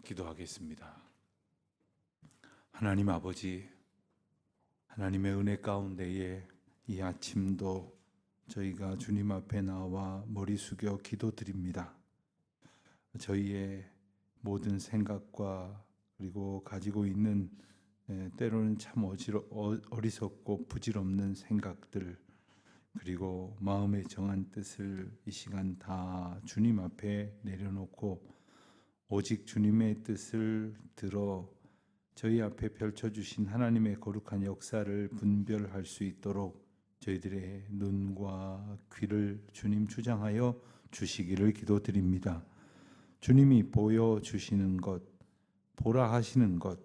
기도하겠습니다. 하나님 아버지, 하나님의 은혜 가운데에 이 아침도 저희가 주님 앞에 나와 머리 숙여 기도드립니다. 저희의 모든 생각과 그리고 가지고 있는 때로는 참 어리석고 부질없는 생각들, 그리고 마음의 정한 뜻을 이 시간 다 주님 앞에 내려놓고 오직 주님의 뜻을 들어 저희 앞에 펼쳐주신 하나님의 거룩한 역사를 분별할 수 있도록 저희들의 눈과 귀를 주님 주장하여 주시기를 기도드립니다. 주님이 보여주시는 것, 보라 하시는 것,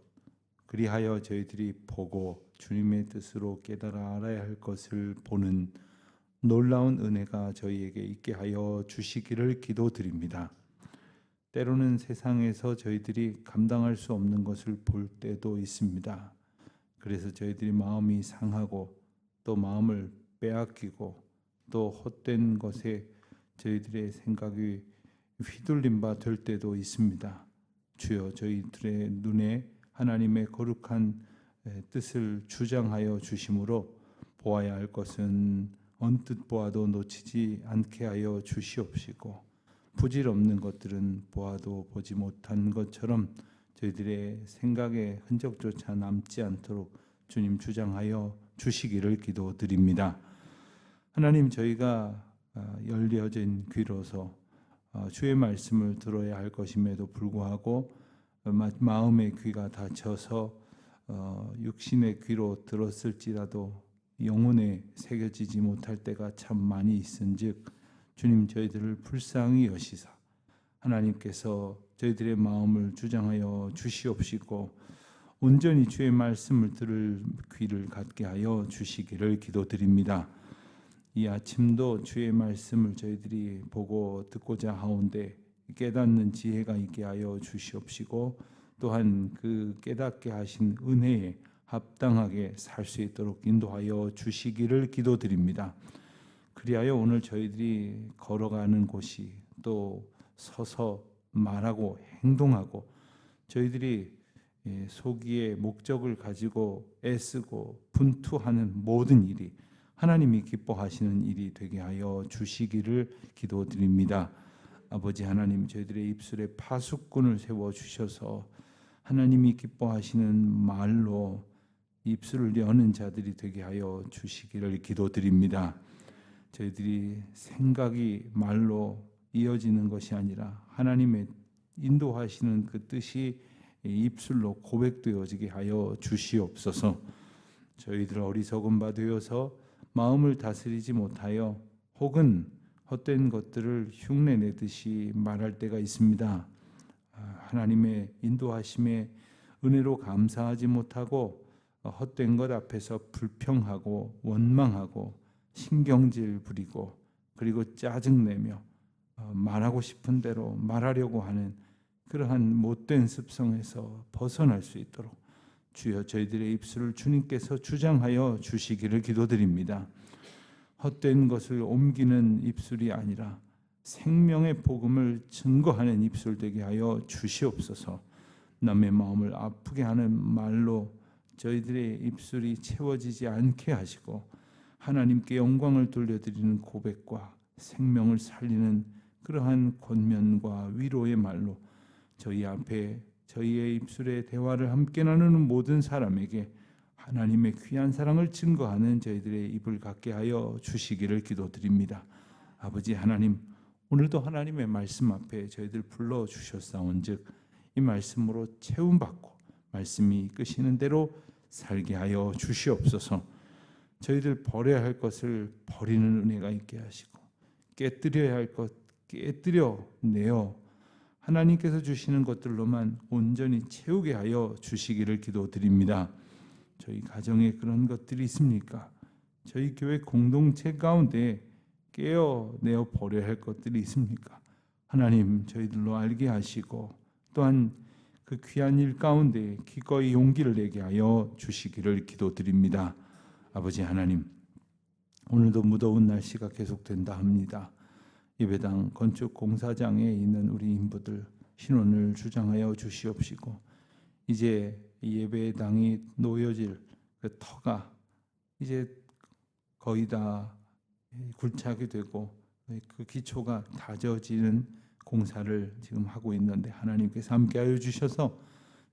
그리하여 저희들이 보고 주님의 뜻으로 깨달아 알아야 할 것을 보는 놀라운 은혜가 저희에게 있게 하여 주시기를 기도드립니다. 때로는 세상에서 저희들이 감당할 수 없는 것을 볼 때도 있습니다. 그래서 저희들이 마음이 상하고 또 마음을 빼앗기고 또 헛된 것에 저희들의 생각이 휘둘림 바 될 때도 있습니다. 주여, 저희들의 눈에 하나님의 거룩한 뜻을 주장하여 주심으로 보아야 할 것은 언뜻 보아도 놓치지 않게 하여 주시옵시고, 부질없는 것들은 보아도 보지 못한 것처럼 저희들의 생각에 흔적조차 남지 않도록 주님 주장하여 주시기를 기도드립니다. 하나님, 저희가 열려진 귀로서 주의 말씀을 들어야 할 것임에도 불구하고 마음의 귀가 닫혀서 육신의 귀로 들었을지라도 영혼에 새겨지지 못할 때가 참 많이 있은즉 주님, 저희들을 불쌍히 여시사 하나님께서 저희들의 마음을 주장하여 주시옵시고 온전히 주의 말씀을 들을 귀를 갖게 하여 주시기를 기도드립니다. 이 아침도 주의 말씀을 저희들이 보고 듣고자 하온데 깨닫는 지혜가 있게 하여 주시옵시고 또한 그 깨닫게 하신 은혜에 합당하게 살 수 있도록 인도하여 주시기를 기도드립니다. 그리하여 오늘 저희들이 걸어가는 곳이 또 서서 말하고 행동하고 저희들이 소기의 목적을 가지고 애쓰고 분투하는 모든 일이 하나님이 기뻐하시는 일이 되게 하여 주시기를 기도드립니다. 아버지 하나님, 저희들의 입술에 파수꾼을 세워주셔서 하나님이 기뻐하시는 말로 입술을 여는 자들이 되게 하여 주시기를 기도드립니다. 저희들이 생각이 말로 이어지는 것이 아니라 하나님의 인도하시는 그 뜻이 입술로 고백되어지게 하여 주시옵소서. 저희들 어리석은 바 되어서 마음을 다스리지 못하여 혹은 헛된 것들을 흉내내듯이 말할 때가 있습니다. 하나님의 인도하심에 은혜로 감사하지 못하고 헛된 것 앞에서 불평하고 원망하고 신경질 부리고 그리고 짜증내며 말하고 싶은 대로 말하려고 하는 그러한 못된 습성에서 벗어날 수 있도록 주여, 저희들의 입술을 주님께서 주장하여 주시기를 기도드립니다. 헛된 것을 옮기는 입술이 아니라 생명의 복음을 증거하는 입술 되게 하여 주시옵소서. 남의 마음을 아프게 하는 말로 저희들의 입술이 채워지지 않게 하시고 하나님께 영광을 돌려드리는 고백과 생명을 살리는 그러한 권면과 위로의 말로 저희 앞에 저희의 입술의 대화를 함께 나누는 모든 사람에게 하나님의 귀한 사랑을 증거하는 저희들의 입을 갖게 하여 주시기를 기도드립니다. 아버지 하나님, 오늘도 하나님의 말씀 앞에 저희들 불러주셨사온즉 이 말씀으로 채움받고 말씀이 이끄시는 대로 살게 하여 주시옵소서. 저희들 버려야 할 것을 버리는 은혜가 있게 하시고 깨뜨려야 할 것 깨뜨려 내어 하나님께서 주시는 것들로만 온전히 채우게 하여 주시기를 기도드립니다. 저희 가정에 그런 것들이 있습니까? 저희 교회 공동체 가운데 깨어내어 버려야 할 것들이 있습니까? 하나님, 저희들로 알게 하시고 또한 그 귀한 일 가운데 기꺼이 용기를 내게 하여 주시기를 기도드립니다. 아버지 하나님, 오늘도 무더운 날씨가 계속된다 합니다. 예배당 건축 공사장에 있는 우리 인부들 신원을 주장하여 주시옵시고 이제 예배당이 놓여질 그 터가 이제 거의 다 굴착이 되고 그 기초가 다져지는 공사를 지금 하고 있는데 하나님께서 함께하여 주셔서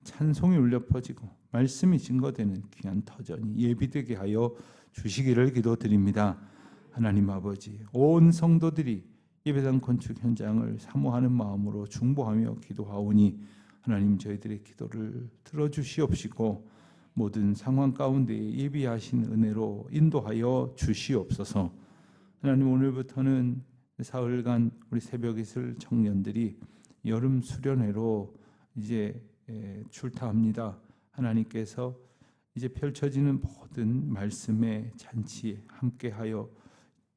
찬송이 울려 퍼지고 말씀이 증거되는 귀한 터전이 예비되게 하여 주시기를 기도드립니다. 하나님 아버지, 온 성도들이 예배당 건축 현장을 사모하는 마음으로 중보하며 기도하오니 하나님 저희들의 기도를 들어주시옵시고 모든 상황 가운데 예비하신 은혜로 인도하여 주시옵소서. 하나님 오늘부터는 사흘간 우리 새벽 이슬 청년들이 여름 수련회로 이제 출타합니다. 하나님께서 이제 펼쳐지는 모든 말씀의 잔치에 함께하여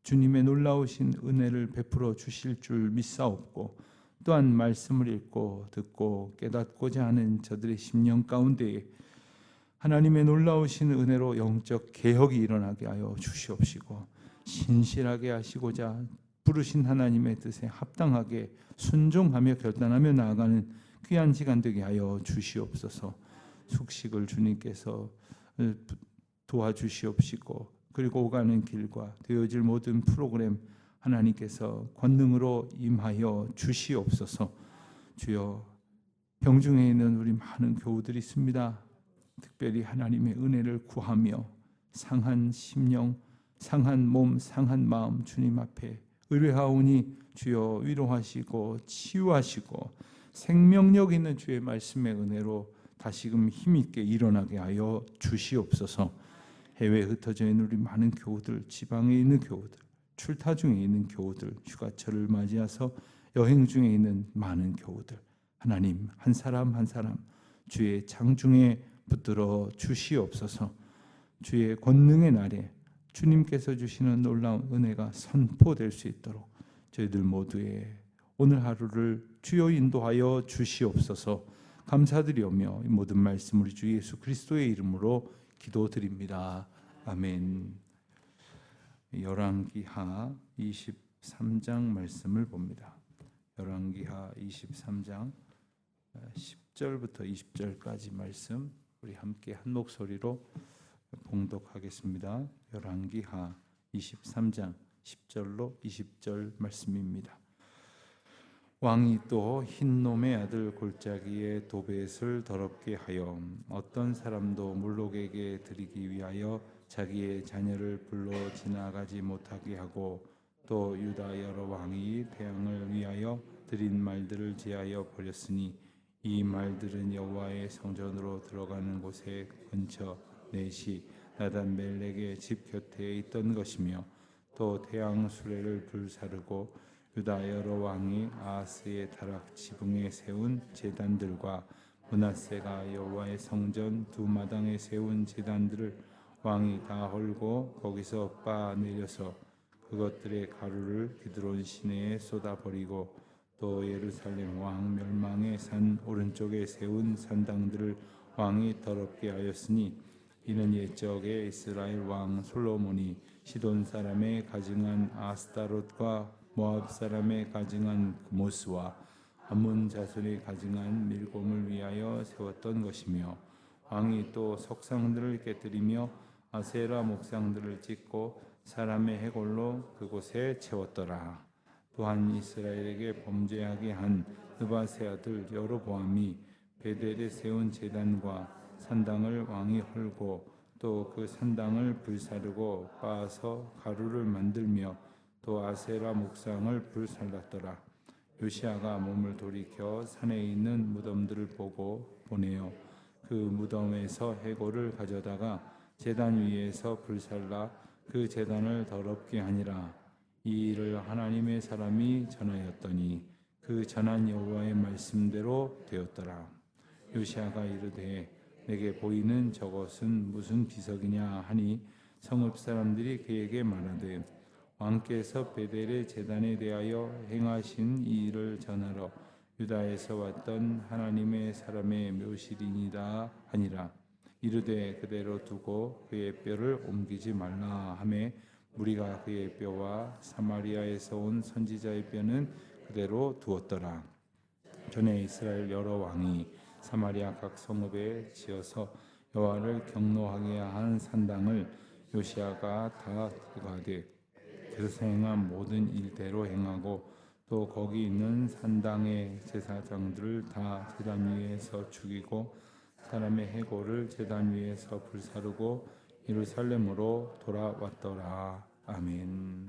주님의 놀라우신 은혜를 베풀어 주실 줄 믿사옵고 또한 말씀을 읽고 듣고 깨닫고자 하는 저들의 심령 가운데에 하나님의 놀라우신 은혜로 영적 개혁이 일어나게 하여 주시옵시고 신실하게 하시고자 부르신 하나님의 뜻에 합당하게 순종하며 결단하며 나아가는 귀한 시간 되게 하여 주시옵소서. 숙식을 주님께서 도와주시옵시고 그리고 오가는 길과 되어질 모든 프로그램 하나님께서 권능으로 임하여 주시옵소서. 주여 병중에 있는 우리 많은 교우들이 있습니다. 특별히 하나님의 은혜를 구하며 상한 심령, 상한 몸, 상한 마음 주님 앞에 의뢰하오니 주여 위로하시고 치유하시고 생명력 있는 주의 말씀의 은혜로 다시금 힘있게 일어나게 하여 주시옵소서. 해외에 흩어져 있는 우리 많은 교우들, 지방에 있는 교우들, 출타 중에 있는 교우들, 휴가철을 맞이해서 여행 중에 있는 많은 교우들, 하나님 한 사람 한 사람 주의 장중에 붙들어 주시옵소서. 주의 권능의 날에 주님께서 주시는 놀라운 은혜가 선포될 수 있도록 저희들 모두의 오늘 하루를 주여 인도하여 주시옵소서. 감사드리오며 이 모든 말씀 우리 주 예수 그리스도의 이름으로 기도드립니다. 아멘. 열왕기하 23장 말씀을 봅니다. 열왕기하 23장 10절부터 20절까지 말씀 우리 함께 한 목소리로 봉독하겠습니다. 열왕기하 23장 10절로 20절 말씀입니다. 왕이 또 흰놈의 아들 골짜기에 도벳을 더럽게 하여 어떤 사람도 몰록에게 드리기 위하여 자기의 자녀를 불러 지나가지 못하게 하고 또 유다 여러 왕이 태양을 위하여 드린 말들을 제하여 버렸으니 이 말들은 여호와의 성전으로 들어가는 곳에 근처 넷이 나단 멜렉의 집 곁에 있던 것이며 또 태양 수레를 불사르고 유다 여러 왕이 아하스의 타락 지붕에 세운 제단들과 므낫세가 여호와의 성전 두 마당에 세운 제단들을 왕이 다 헐고 거기서 빻아 내려서 그것들의 가루를 기드론 시내에 쏟아버리고 또 예루살렘 왕 멸망의 산 오른쪽에 세운 산당들을 왕이 더럽게 하였으니 이는 옛적에 이스라엘 왕 솔로몬이 시돈 사람의 가증한 아스타롯과 모압 사람의 가증한 모스와 암몬 자손의 가증한 밀곰을 위하여 세웠던 것이며 왕이 또 석상들을 깨뜨리며 아세라 목상들을 찍고 사람의 해골로 그곳에 채웠더라. 또한 이스라엘에게 범죄하게 한 느바세 아들 여로보암이 베델에 세운 제단과 산당을 왕이 헐고 또 그 산당을 불사르고 빻아서 가루를 만들며 또 아세라 목상을 불살랐더라. 요시아가 몸을 돌이켜 산에 있는 무덤들을 보고 보내어 그 무덤에서 해골을 가져다가 제단 위에서 불살라 그 제단을 더럽게 하니라. 이 일을 하나님의 사람이 전하였더니 그 전한 여호와의 말씀대로 되었더라. 요시아가 이르되 내게 보이는 저것은 무슨 비석이냐 하니 성읍 사람들이 그에게 말하되 왕께서 베델의 제단에 대하여 행하신 이 일을 전하러 유다에서 왔던 하나님의 사람의 묘실이니라 하니라. 이르되 그대로 두고 그의 뼈를 옮기지 말라 하매 무리가 그의 뼈와 사마리아에서 온 선지자의 뼈는 그대로 두었더라. 전에 이스라엘 여러 왕이 사마리아 각 성읍에 지어서 여호와를 경노하게 한 산당을 요시야가 다 제거하되 그래서 행한 모든 일대로 행하고 또 거기 있는 산당의 제사장들을 다 제단 위에서 죽이고 사람의 해골을 제단 위에서 불사르고 예루살렘으로 돌아왔더라. 아멘.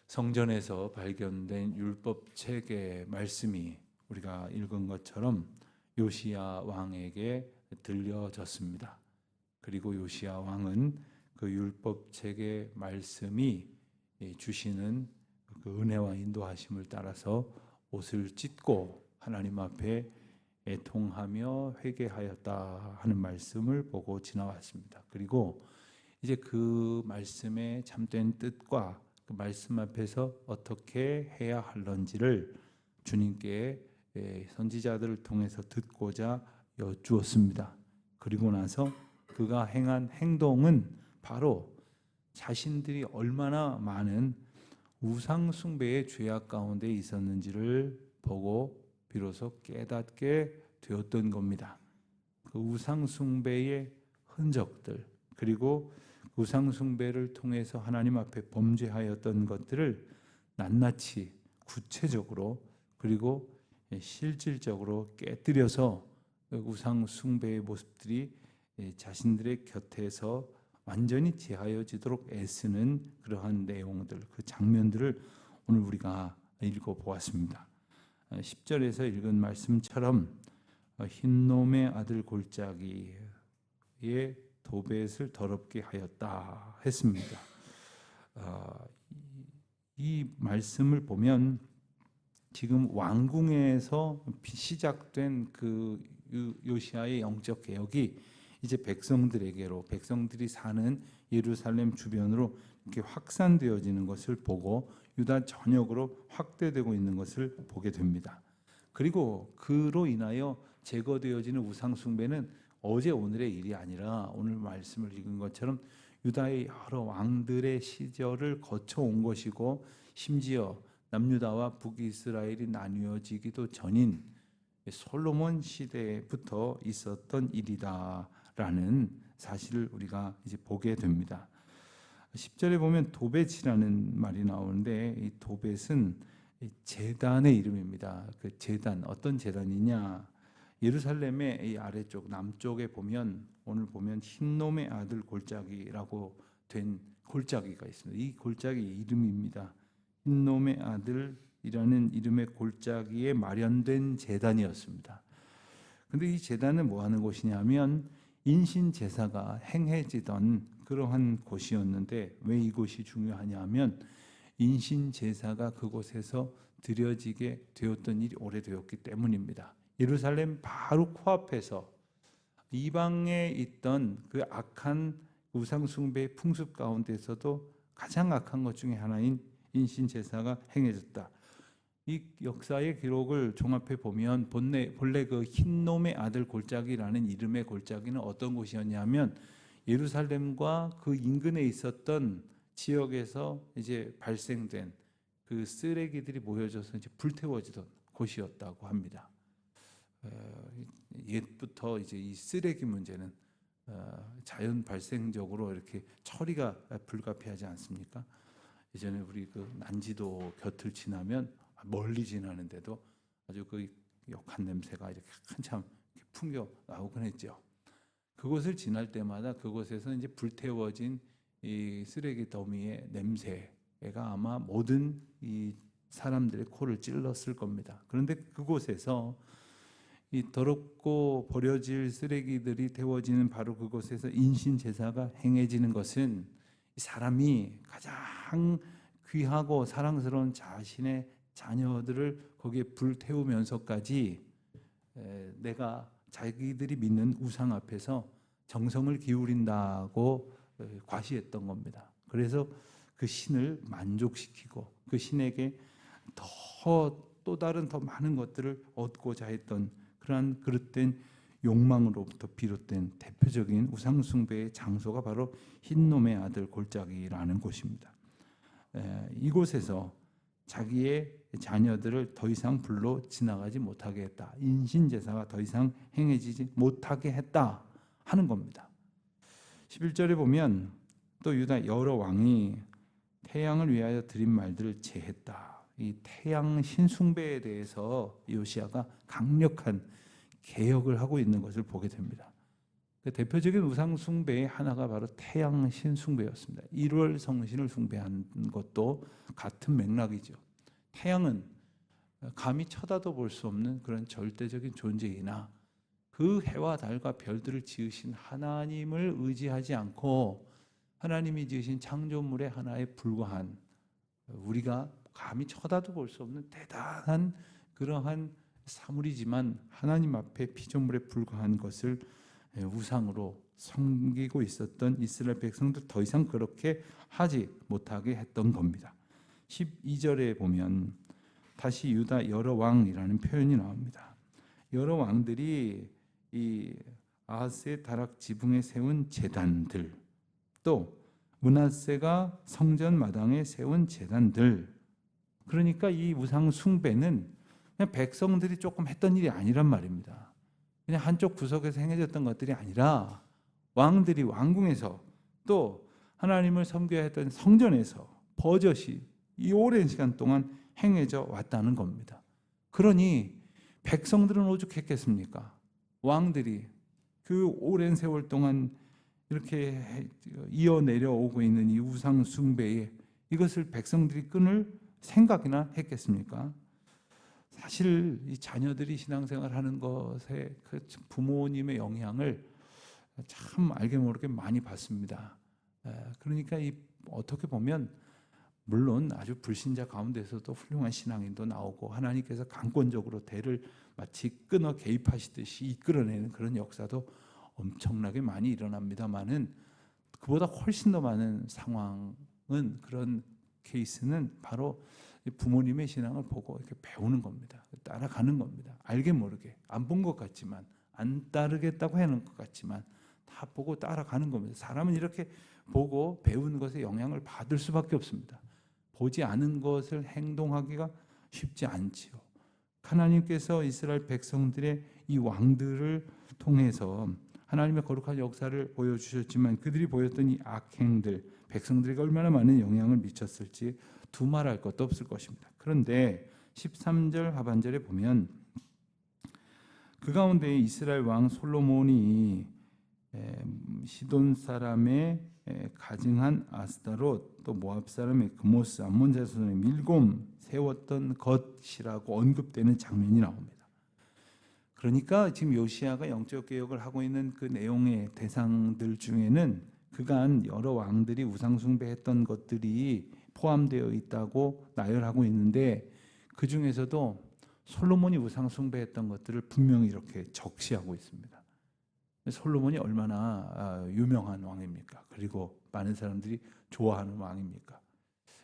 성전에서 발견된 율법 책의 말씀이 우리가 읽은 것처럼 요시야 왕에게 들려졌습니다. 그리고 요시야 왕은 그 율법 책의 말씀이 주시는 그 은혜와 인도하심을 따라서 옷을 찢고 하나님 앞에 애통하며 회개하였다 하는 말씀을 보고 지나왔습니다. 그리고 이제 그 말씀의 참된 뜻과 그 말씀 앞에서 어떻게 해야 할런지를 주님께 선지자들을 통해서 듣고자 여쭈었습니다. 그리고 나서 그가 행한 행동은 바로 자신들이 얼마나 많은 우상 숭배의 죄악 가운데 있었는지를 보고 비로소 깨닫게 되었던 겁니다. 그 우상 숭배의 흔적들, 그리고 우상 숭배를 통해서 하나님 앞에 범죄하였던 것들을 낱낱이 구체적으로 그리고 실질적으로 깨뜨려서 우상 숭배의 모습들이 자신들의 곁에서 완전히 제하여지도록 애쓰는 그러한 내용들, 그 장면들을 오늘 우리가 읽어보았습니다. 10절에서 읽은 말씀처럼 흰놈의 아들 골짜기에 도벳을 더럽게 하였다 했습니다. 이 말씀을 보면 지금 왕궁에서 시작된 그 요시야의 영적 개혁이 이제 백성들에게로, 백성들이 사는 예루살렘 주변으로 이렇게 확산되어지는 것을 보고 유다 전역으로 확대되고 있는 것을 보게 됩니다. 그리고 그로 인하여 제거되어지는 우상 숭배는 어제 오늘의 일이 아니라 오늘 말씀을 읽은 것처럼 유다의 여러 왕들의 시절을 거쳐온 것이고, 심지어 남유다와 북이스라엘이 나뉘어지기도 전인 솔로몬 시대부터 있었던 일이다라는 사실을 우리가 이제 보게 됩니다. 10절에 보면 도벳이라는 말이 나오는데, 이 도벳은 제단의 이름입니다. 그 제단, 어떤 제단이냐? 예루살렘의 이 아래쪽 남쪽에 보면, 오늘 보면 흰놈의 아들 골짜기라고 된 골짜기가 있습니다. 이 골짜기 이름입니다. 흰놈의 아들이라는 이름의 골짜기에 마련된 제단이었습니다. 그런데 이 제단은 뭐 하는 곳이냐면 인신 제사가 행해지던 그러한 곳이었는데, 왜 이곳이 중요하냐면 인신 제사가 그곳에서 드려지게 되었던 일이 오래되었기 때문입니다. 예루살렘 바로 코앞에서 이방에 있던 그 악한 우상 숭배의 풍습 가운데서도 가장 악한 것 중에 하나인 인신 제사가 행해졌다. 이 역사의 기록을 종합해 보면 본래 그 흰놈의 아들 골짜기라는 이름의 골짜기는 어떤 곳이었냐면 예루살렘과 그 인근에 있었던 지역에서 이제 발생된 그 쓰레기들이 모여져서 이제 불태워지던 곳이었다고 합니다. 옛부터 이제 이 쓰레기 문제는 자연 발생적으로 이렇게 처리가 불가피하지 않습니까? 예전에 우리 그 난지도 곁을 지나면 멀리 지나는데도 아주 그 역한 냄새가 이렇게 한참 풍겨 나오곤 했죠. 그곳을 지날 때마다 그곳에서 이제 불태워진 이 쓰레기 더미의 냄새가 아마 모든 이 사람들의 코를 찔렀을 겁니다. 그런데 그곳에서 이 더럽고 버려질 쓰레기들이 태워지는 바로 그곳에서 인신 제사가 행해지는 것은 사람이 가장 귀하고 사랑스러운 자신의 자녀들을 거기에 불태우면서까지 내가 자기들이 믿는 우상 앞에서 정성을 기울인다고 과시했던 겁니다. 그래서 그 신을 만족시키고 그 신에게 또 다른 더 많은 것들을 얻고자 했던 그러한 그릇된 욕망으로부터 비롯된 대표적인 우상 숭배의 장소가 바로 흰놈의 아들 골짜기라는 곳입니다. 이곳에서 자기의 자녀들을 더 이상 불로 지나가지 못하게 했다. 인신제사가 더 이상 행해지지 못하게 했다 하는 겁니다. 11절에 보면 또 유다 여러 왕이 태양을 위하여 드린 말들을 제했다. 이 태양 신숭배에 대해서 요시야가 강력한 개혁을 하고 있는 것을 보게 됩니다. 그 대표적인 우상 숭배의 하나가 바로 태양 신숭배였습니다. 1월 성신을 숭배한 것도 같은 맥락이죠. 태양은 감히 쳐다도 볼 수 없는 그런 절대적인 존재이나 그 해와 달과 별들을 지으신 하나님을 의지하지 않고 하나님이 지으신 창조물의 하나에 불과한, 우리가 감히 쳐다도 볼 수 없는 대단한 그러한 사물이지만 하나님 앞에 피조물에 불과한 것을 우상으로 섬기고 있었던 이스라엘 백성들, 더 이상 그렇게 하지 못하게 했던 겁니다. 12절에 보면 다시 유다 여러 왕이라는 표현이 나옵니다. 여러 왕들이 이 아하스의 다락 지붕에 세운 제단들, 또 므낫세가 성전 마당에 세운 제단들, 그러니까 이 우상 숭배는 그냥 백성들이 조금 했던 일이 아니란 말입니다. 그냥 한쪽 구석에서 행해졌던 것들이 아니라 왕들이 왕궁에서 또 하나님을 섬겨야 했던 성전에서 버젓이 이 오랜 시간 동안 행해져 왔다는 겁니다. 그러니 백성들은 오죽했겠습니까? 왕들이 그 오랜 세월 동안 이렇게 이어 내려오고 있는 이 우상 숭배에 이것을 백성들이 끊을 생각이나 했겠습니까? 사실 이 자녀들이 신앙생활하는 것에 그 부모님의 영향을 참 알게 모르게 많이 받습니다. 그러니까 이 어떻게 보면 물론 아주 불신자 가운데서도 훌륭한 신앙인도 나오고 하나님께서 강권적으로 대를 마치 끊어 개입하시듯이 이끌어내는 그런 역사도 엄청나게 많이 일어납니다만은 그보다 훨씬 더 많은 상황은, 그런 케이스는 바로 부모님의 신앙을 보고 이렇게 배우는 겁니다. 따라가는 겁니다. 알게 모르게 안 본 것 같지만, 안 따르겠다고 하는 것 같지만 다 보고 따라가는 겁니다. 사람은 이렇게 보고 배운 것에 영향을 받을 수밖에 없습니다. 보지 않은 것을 행동하기가 쉽지 않지요. 하나님께서 이스라엘 백성들의 이 왕들을 통해서 하나님의 거룩한 역사를 보여주셨지만 그들이 보였던 이 악행들, 백성들에게 얼마나 많은 영향을 미쳤을지 두말할 것도 없을 것입니다. 그런데 13절 하반절에 보면 그 가운데 이스라엘 왕 솔로몬이 시돈 사람의 가증한 아스타롯, 또 모압 사람의 그모스, 암몬 자손의 밀곰 세웠던 것이라고 언급되는 장면이 나옵니다. 그러니까 지금 요시야가 영적 개혁을 하고 있는 그 내용의 대상들 중에는 그간 여러 왕들이 우상 숭배했던 것들이 포함되어 있다고 나열하고 있는데, 그 중에서도 솔로몬이 우상 숭배했던 것들을 분명히 이렇게 적시하고 있습니다. 솔로몬이 얼마나 유명한 왕입니까? 그리고 많은 사람들이 좋아하는 왕입니까?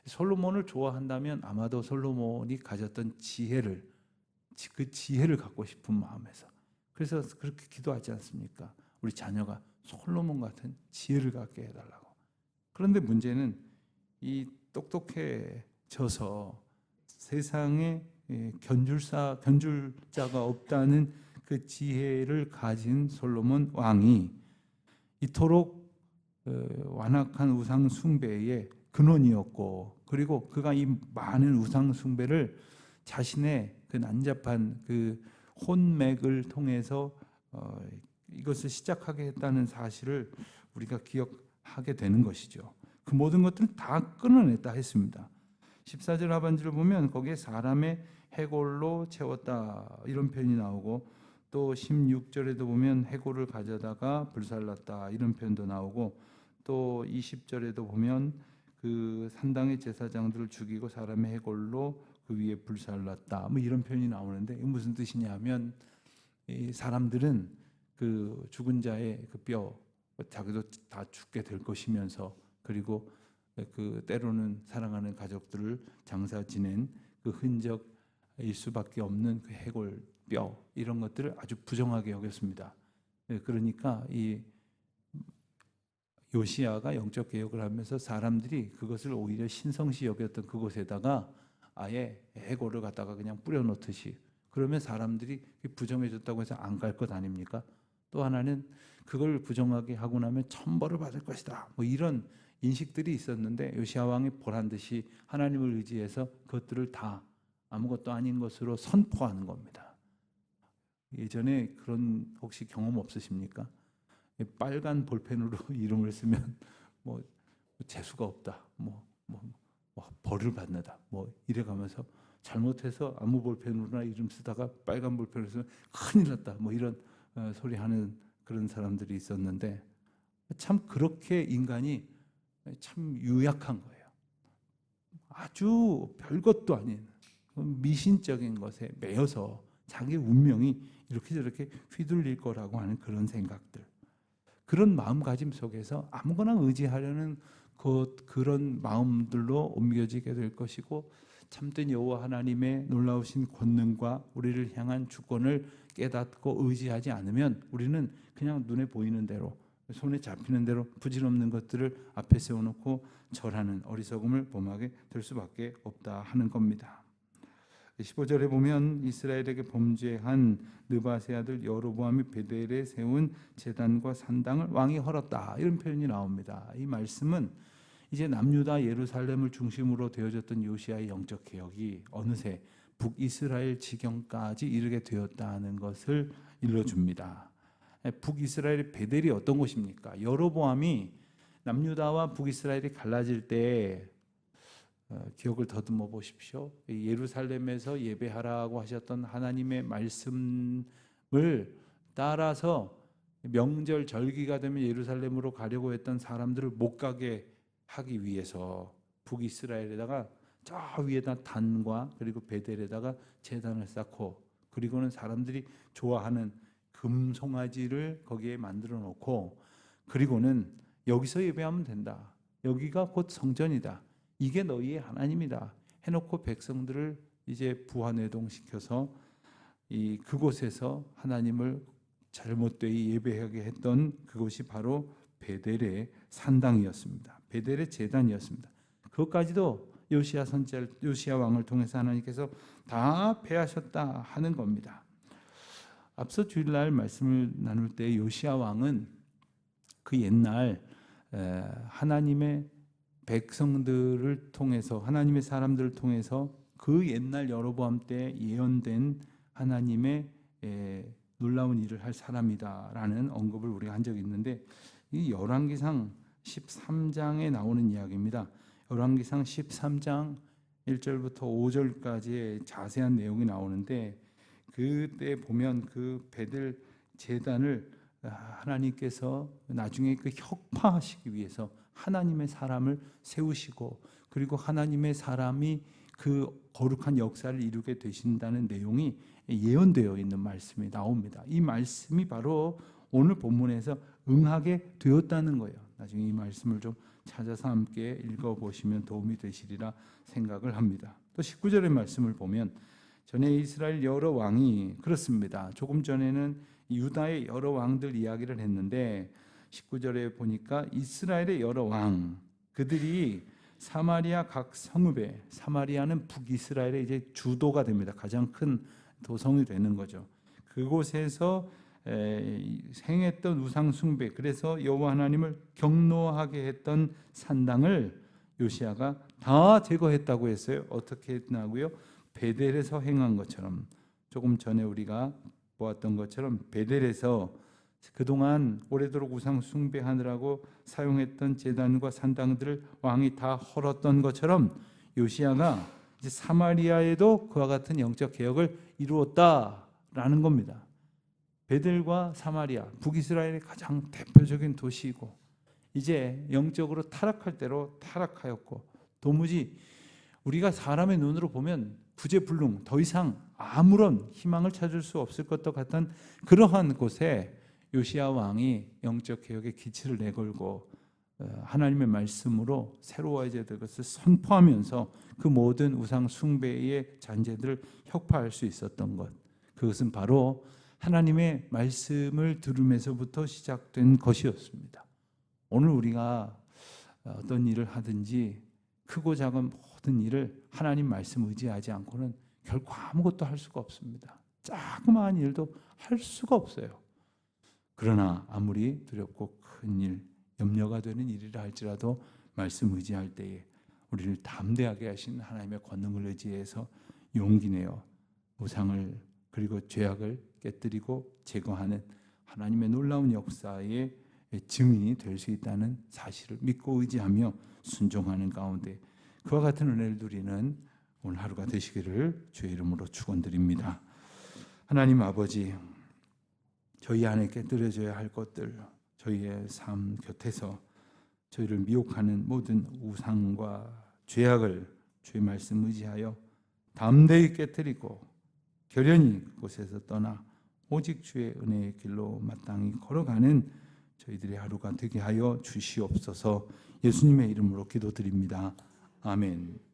솔로몬을 좋아한다면 아마도 솔로몬이 가졌던 지혜를, 그 지혜를 갖고 싶은 마음에서, 그래서 그렇게 기도하지 않습니까? 우리 자녀가 솔로몬 같은 지혜를 갖게 해달라고. 그런데 문제는 이 똑똑해져서 세상에 견줄자가 없다는 그 지혜를 가진 솔로몬 왕이 이토록 완악한 우상 숭배의 근원이었고, 그리고 그가 이 많은 우상 숭배를 자신의 그 난잡한 그 혼맥을 통해서 이것을 시작하게 했다는 사실을 우리가 기억하게 되는 것이죠. 그 모든 것들을 다 끊어냈다 했습니다. 14절 하반절을 보면 거기에 사람의 해골로 채웠다 이런 표현이 나오고, 또 16절에도 보면 해골을 가져다가 불살랐다 이런 표현도 나오고, 또 20절에도 보면 그 산당의 제사장들을 죽이고 사람의 해골로 그 위에 불살랐다 뭐 이런 표현이 나오는데, 이게 무슨 뜻이냐면 이 사람들은 그 죽은 자의 그 뼈, 자기도 다 죽게 될 것이면서, 그리고 그 때로는 사랑하는 가족들을 장사 지낸 그 흔적일 수밖에 없는 그 해골 뼈, 이런 것들을 아주 부정하게 여겼습니다. 그러니까 이 요시야가 영적 개혁을 하면서 사람들이 그것을 오히려 신성시 여겼던 그곳에다가 아예 해골을 갖다가 그냥 뿌려놓듯이, 그러면 사람들이 부정해줬다고 해서 안 갈 것 아닙니까? 또 하나는 그걸 부정하게 하고 나면 천벌을 받을 것이다, 뭐 이런 인식들이 있었는데 요시야 왕이 보란 듯이 하나님을 의지해서 그것들을 다 아무것도 아닌 것으로 선포하는 겁니다. 예전에 그런 혹시 경험 없으십니까? 빨간 볼펜으로 이름을 쓰면 뭐 재수가 없다, 뭐 벌을 받는다, 뭐 이래가면서 잘못해서 아무 볼펜으로나 이름 쓰다가 빨간 볼펜으로 쓰면 큰일 났다, 뭐 이런 소리 하는 그런 사람들이 있었는데, 참 그렇게 인간이 참 유약한 거예요. 아주 별것도 아닌 미신적인 것에 매여서 자기 운명이 이렇게 저렇게 휘둘릴 거라고 하는 그런 생각들, 그런 마음가짐 속에서 아무거나 의지하려는 그런 마음들로 옮겨지게 될 것이고, 참된 여호와 하나님의 놀라우신 권능과 우리를 향한 주권을 깨닫고 의지하지 않으면 우리는 그냥 눈에 보이는 대로, 손에 잡히는 대로 부질없는 것들을 앞에 세워놓고 절하는 어리석음을 범하게 될 수밖에 없다 하는 겁니다. 15절에 보면 이스라엘에게 범죄한 느밧의 아들 여로보암이 베델에 세운 제단과 산당을 왕이 헐었다, 이런 표현이 나옵니다. 이 말씀은 이제 남유다 예루살렘을 중심으로 되어졌던 요시야의 영적 개혁이 어느새 북이스라엘 지경까지 이르게 되었다는 것을 일러줍니다. 북이스라엘의 베델이 어떤 곳입니까? 여로보암이 남유다와 북이스라엘이 갈라질 때 기억을 더듬어 보십시오. 예루살렘에서 예배하라고 하셨던 하나님의 말씀을 따라서 명절 절기가 되면 예루살렘으로 가려고 했던 사람들을 못 가게 하기 위해서 북이스라엘에다가 저 위에다 단과 그리고 베델에다가 제단을 쌓고, 그리고는 사람들이 좋아하는 금송아지를 거기에 만들어 놓고, 그리고는 여기서 예배하면 된다, 여기가 곧 성전이다, 이게 너희의 하나님이다 해놓고 백성들을 이제 부하내동시켜서 그곳에서 하나님을 잘못되이 예배하게 했던 그곳이 바로 베델의 산당이었습니다. 베델의 제단이었습니다. 그것까지도 요시야 왕을 통해서 하나님께서 다 패하셨다 하는 겁니다. 앞서 주일날 말씀을 나눌 때 요시야 왕은 그 옛날 하나님의 백성들을 통해서, 하나님의 사람들을 통해서 그 옛날 여로보암 때 예언된 하나님의 놀라운 일을 할 사람이다라는 언급을 우리가 한 적이 있는데, 이 열왕기상 13장에 나오는 이야기입니다. 열왕기상 13장 1절부터 5절까지의 자세한 내용이 나오는데, 그때 보면 그 베델 제단을 하나님께서 나중에 그 혁파하시기 위해서 하나님의 사람을 세우시고, 그리고 하나님의 사람이 그 거룩한 역사를 이루게 되신다는 내용이 예언되어 있는 말씀이 나옵니다. 이 말씀이 바로 오늘 본문에서 응하게 되었다는 거예요. 나중에 이 말씀을 좀 찾아서 함께 읽어보시면 도움이 되시리라 생각을 합니다. 또 19절의 말씀을 보면 전에 이스라엘 여러 왕이, 그렇습니다, 조금 전에는 유다의 여러 왕들 이야기를 했는데 19절에 보니까 이스라엘의 여러 왕, 그들이 사마리아 각 성읍에, 사마리아는 북이스라엘의 이제 주도가 됩니다. 가장 큰 도성이 되는 거죠. 그곳에서 행했던 우상 숭배, 그래서 여호와 하나님을 경노하게 했던 산당을 요시야가 다 제거했다고 했어요. 어떻게 했나고요? 베델에서 행한 것처럼, 조금 전에 우리가 보았던 것처럼 베델에서 그동안 오래도록 우상 숭배하느라고 사용했던 제단과 산당들을 왕이 다 헐었던 것처럼 요시야가 이제 사마리아에도 그와 같은 영적 개혁을 이루었다라는 겁니다. 베델과 사마리아, 북이스라엘의 가장 대표적인 도시이고, 이제 영적으로 타락할 대로 타락하였고, 도무지 우리가 사람의 눈으로 보면 구제불능, 더 이상 아무런 희망을 찾을 수 없을 것도 같은 그러한 곳에 요시야 왕이 영적 개혁의 기치를 내걸고 하나님의 말씀으로 새로워져야 될 것을 선포하면서 그 모든 우상 숭배의 잔재들을 혁파할 수 있었던 것, 그것은 바로 하나님의 말씀을 들으면서부터 시작된 것이었습니다. 오늘 우리가 어떤 일을 하든지 크고 작은 어떤 일을 하나님 말씀 의지하지 않고는 결코 아무것도 할 수가 없습니다. 자그마한 일도 할 수가 없어요. 그러나 아무리 두렵고 큰 일, 염려가 되는 일이라 할지라도 말씀 의지할 때에 우리를 담대하게 하신 하나님의 권능을 의지해서 용기 내어 우상을 그리고 죄악을 깨뜨리고 제거하는 하나님의 놀라운 역사의 증인이 될 수 있다는 사실을 믿고 의지하며 순종하는 가운데 그와 같은 은혜를 누리는 오늘 하루가 되시기를 주의 이름으로 축원드립니다. 하나님 아버지, 저희 안에 깨뜨려져야 할 것들, 저희의 삶 곁에서 저희를 미혹하는 모든 우상과 죄악을 주의 말씀 의지하여 담대히 깨뜨리고 결연히 그곳에서 떠나 오직 주의 은혜의 길로 마땅히 걸어가는 저희들의 하루가 되게 하여 주시옵소서. 예수님의 이름으로 기도드립니다. 아멘.